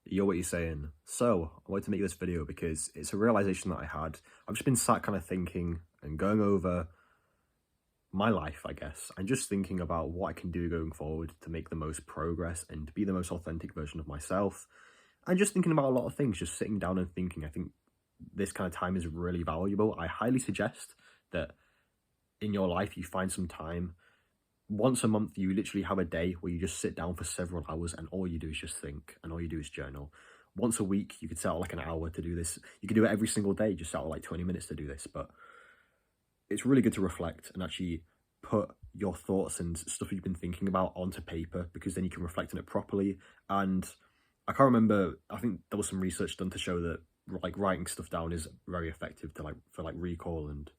Yo, what you're saying. So, I wanted to make this video because it's a realization that I had. I've just been sat kind of thinking and going over my life, I guess, and just thinking about what I can do going forward to make the most progress and to be the most authentic version of myself. And just thinking about a lot of things, just sitting down and thinking. I think this kind of time is really valuable. I highly suggest that in your life you find some time. Once a month, you literally have a day where you just sit down for several hours and all you do is just think and all you do is journal. Once a week, you could set out like an hour to do this. You could do it every single day, just set out like 20 minutes to do this. But it's really good to reflect and actually put your thoughts and stuff you've been thinking about onto paper, because then you can reflect on it properly. And I can't remember, I think there was some research done to show that like writing stuff down is very effective to for recall and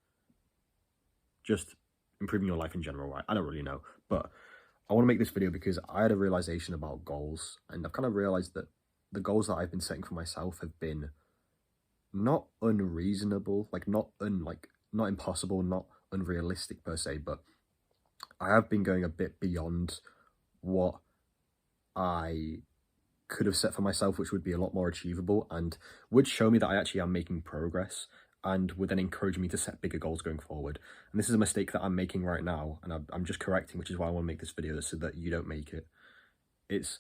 just improving your life in general, right? I don't really know, but I want to make this video because I had a realization about goals, and I've kind of realized that the goals that I've been setting for myself have been not unreasonable, not impossible, not unrealistic per se, but I have been going a bit beyond what I could have set for myself, which would be a lot more achievable and would show me that I actually am making progress and would then encourage me to set bigger goals going forward. And this is a mistake that I'm making right now, and I'm just correcting, which is why I want to make this video so that you don't make it. It's,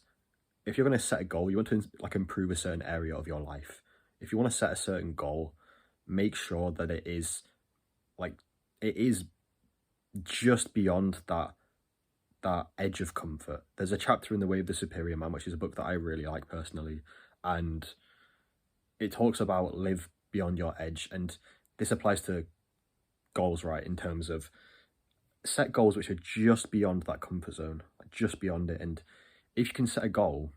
if you're going to set a goal, you want to improve a certain area of your life. If you want to set a certain goal, make sure that it is just beyond that edge of comfort. There's a chapter in The Way of the Superior Man, which is a book that I really like personally, and it talks about live beyond your edge, and this applies to goals, right? In terms of set goals which are just beyond that comfort zone, just beyond it. And if you can set a goal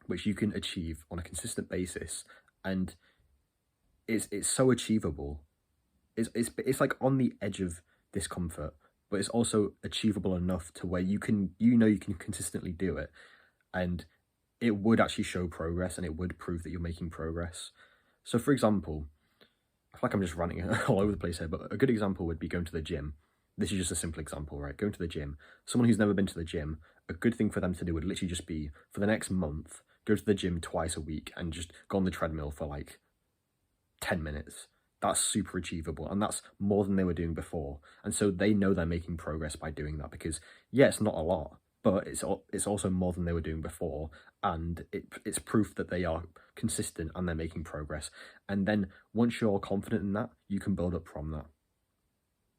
which you can achieve on a consistent basis, and it's so achievable, it's like on the edge of discomfort, but it's also achievable enough to where you can consistently do it, and it would actually show progress and it would prove that you're making progress. So for example, I feel like I'm just ranting all over the place here, but a good example would be going to the gym. This is just a simple example, right? Going to the gym. Someone who's never been to the gym, a good thing for them to do would literally just be, for the next month, go to the gym twice a week and just go on the treadmill for like 10 minutes. That's super achievable, and that's more than they were doing before. And so they know they're making progress by doing that, because yeah, it's not a lot, but it's also more than they were doing before, and it's proof that they are consistent and they're making progress. And then once you're confident in that, you can build up from that.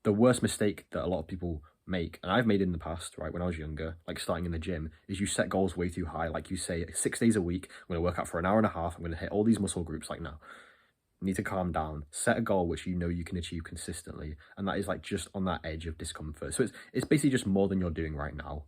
The worst mistake that a lot of people make, and I've made in the past, right, when I was younger, like starting in the gym, is you set goals way too high. Like you say, 6 days a week, I'm going to work out for an hour and a half, I'm going to hit all these muscle groups. Like, no, you need to calm down. Set a goal which you know you can achieve consistently, and that is like just on that edge of discomfort. So it's basically just more than you're doing right now.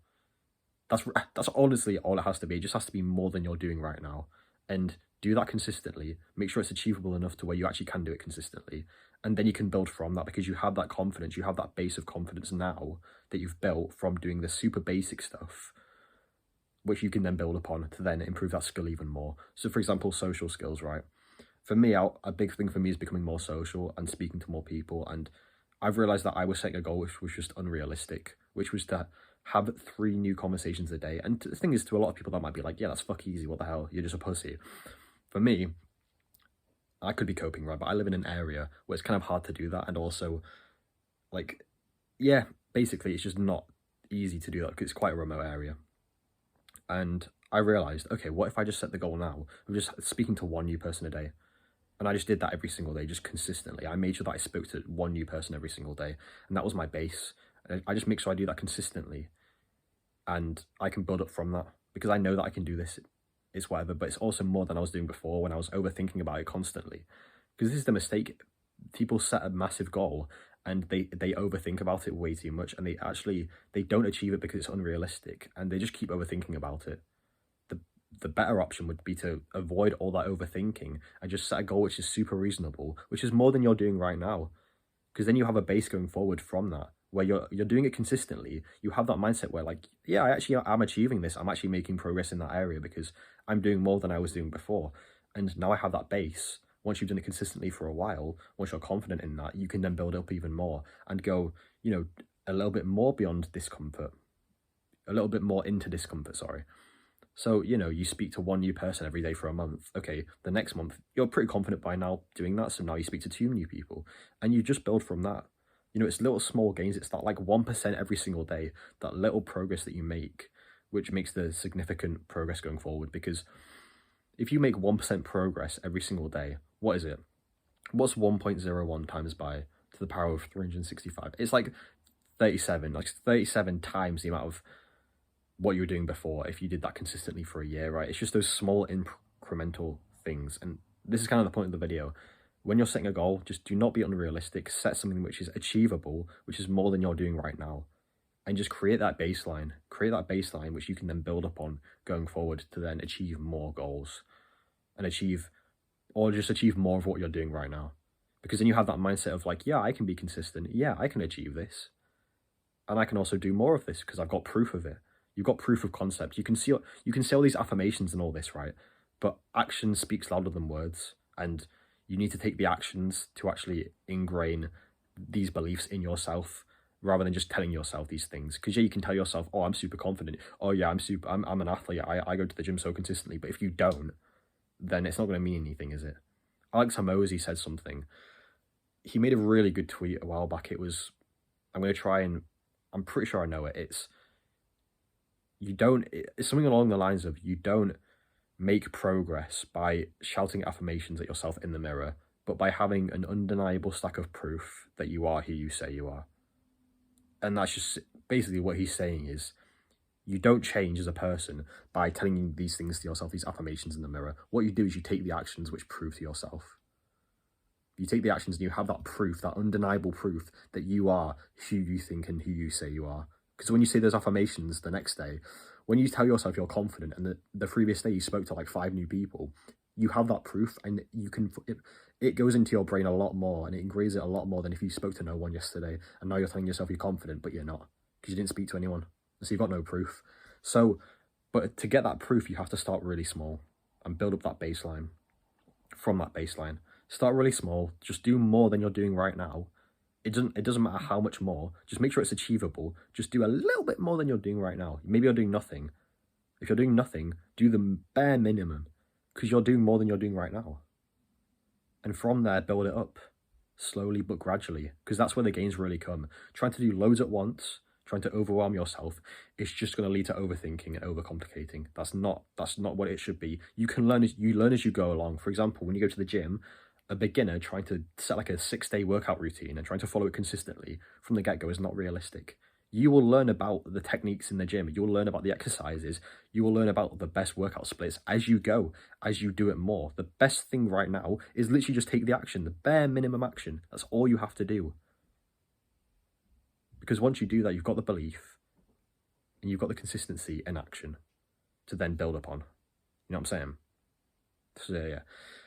That's honestly all it has to be. It just has to be more than you're doing right now, and do that consistently. Make sure it's achievable enough to where you actually can do it consistently, and then you can build from that, because you have that confidence, you have that base of confidence now that you've built from doing the super basic stuff, which you can then build upon to then improve that skill even more. So for example, social skills, right? For me, a big thing for me is becoming more social and speaking to more people. And I've realized that I was setting a goal which was just unrealistic, which was to have 3 new conversations a day. And the thing is, to a lot of people, that might be like, yeah, that's fuck easy. What the hell? You're just a pussy. For me, I could be coping, right? But I live in an area where it's kind of hard to do that. And also, like, yeah, basically, it's just not easy to do that because it's quite a remote area. And I realized, okay, what if I just set the goal now of just speaking to 1 new person a day? And I just did that every single day, just consistently. I made sure that I spoke to 1 new person every single day, and that was my base. And I just make sure I do that consistently, and I can build up from that, because I know that I can do this. It's whatever, but it's also more than I was doing before when I was overthinking about it constantly. Because this is the mistake. People set a massive goal and they overthink about it way too much, and they don't achieve it because it's unrealistic, and they just keep overthinking about it. The better option would be to avoid all that overthinking and just set a goal which is super reasonable, which is more than you're doing right now. Because then you have a base going forward from that, where you're doing it consistently. You have that mindset where, like, yeah, I'm achieving this. I'm actually making progress in that area because I'm doing more than I was doing before. And now I have that base. Once you've done it consistently for a while, once you're confident in that, you can then build up even more and go, a little bit more beyond discomfort, a little bit more into discomfort, sorry. So, you know, you speak to one new person every day for a month. Okay, the next month, you're pretty confident by now doing that. So now you speak to 2 new people and you just build from that. You know, it's little small gains. It's that like 1% every single day, that little progress that you make, which makes the significant progress going forward. Because if you make 1% progress every single day, what is it? What's 1.01 times by to the power of 365? It's like 37, like 37 times the amount of what you were doing before if you did that consistently for a year, right? It's just those small incremental things. And this is kind of the point of the video. When you're setting a goal, just do not be unrealistic. Set something which is achievable, which is more than you're doing right now. And just create that baseline. Create that baseline which you can then build upon going forward to then achieve more goals and achieve more of what you're doing right now. Because then you have that mindset of like, yeah, I can be consistent. Yeah, I can achieve this. And I can also do more of this because I've got proof of it. You've got proof of concept. You can see all these affirmations and all this, right? But action speaks louder than words. And you need to take the actions to actually ingrain these beliefs in yourself rather than just telling yourself these things. Because yeah, you can tell yourself, oh, I'm super confident. Oh yeah, I'm an athlete. I go to the gym so consistently. But if you don't, then it's not going to mean anything, is it? Alex Hormozi said something. He made a really good tweet a while back. It was, I'm pretty sure I know it. It's something along the lines of, you don't make progress by shouting affirmations at yourself in the mirror, but by having an undeniable stack of proof that you are who you say you are. And that's just basically what he's saying is, you don't change as a person by telling these things to yourself, these affirmations in the mirror. What you do is you take the actions which prove to yourself. You take the actions and you have that proof, that undeniable proof that you are who you think and who you say you are. Because when you say those affirmations the next day, when you tell yourself you're confident and the previous day you spoke to like 5 new people, you have that proof and it goes into your brain a lot more and it engraves it a lot more than if you spoke to no one yesterday and now you're telling yourself you're confident, but you're not because you didn't speak to anyone. So you've got no proof. So, but to get that proof, you have to start really small and build up that baseline. From that baseline, start really small. Just do more than you're doing right now. It doesn't matter how much more. Just make sure it's achievable. Just do a little bit more than you're doing right now. Maybe you're doing nothing. If you're doing nothing, do the bare minimum because you're doing more than you're doing right now. And from there, build it up slowly but gradually because that's where the gains really come. Trying to do loads at once, trying to overwhelm yourself, it's just going to lead to overthinking and overcomplicating. That's not what it should be. You learn as you go along. For example, when you go to the gym, a beginner trying to set like a 6-day workout routine and trying to follow it consistently from the get-go is not realistic. You will learn about the techniques in the gym. You will learn about the exercises. You will learn about the best workout splits as you go, as you do it more. The best thing right now is literally just take the action, the bare minimum action. That's all you have to do. Because once you do that, you've got the belief and you've got the consistency in action to then build upon. You know what I'm saying?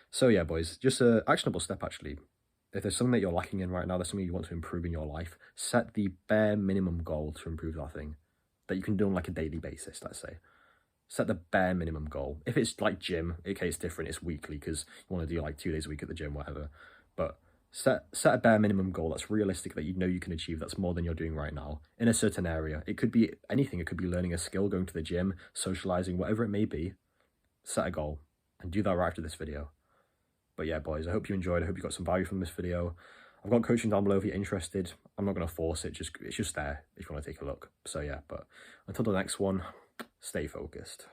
So yeah, boys, just an actionable step actually. If there's something that you're lacking in right now, there's something you want to improve in your life, set the bare minimum goal to improve that thing that you can do on like a daily basis, let's say. Set the bare minimum goal. If it's like gym, okay, it's different, it's weekly because you want to do like 2 days a week at the gym, whatever. But set a bare minimum goal that's realistic, that you know you can achieve, that's more than you're doing right now in a certain area. It could be anything. It could be learning a skill, going to the gym, socializing, whatever it may be. Set a goal and do that right after this video. But yeah, boys, I hope you enjoyed. I hope you got some value from this video. I've got coaching down below if you're interested. I'm not going to force it. It's just there if you want to take a look. So yeah, but until the next one, stay focused.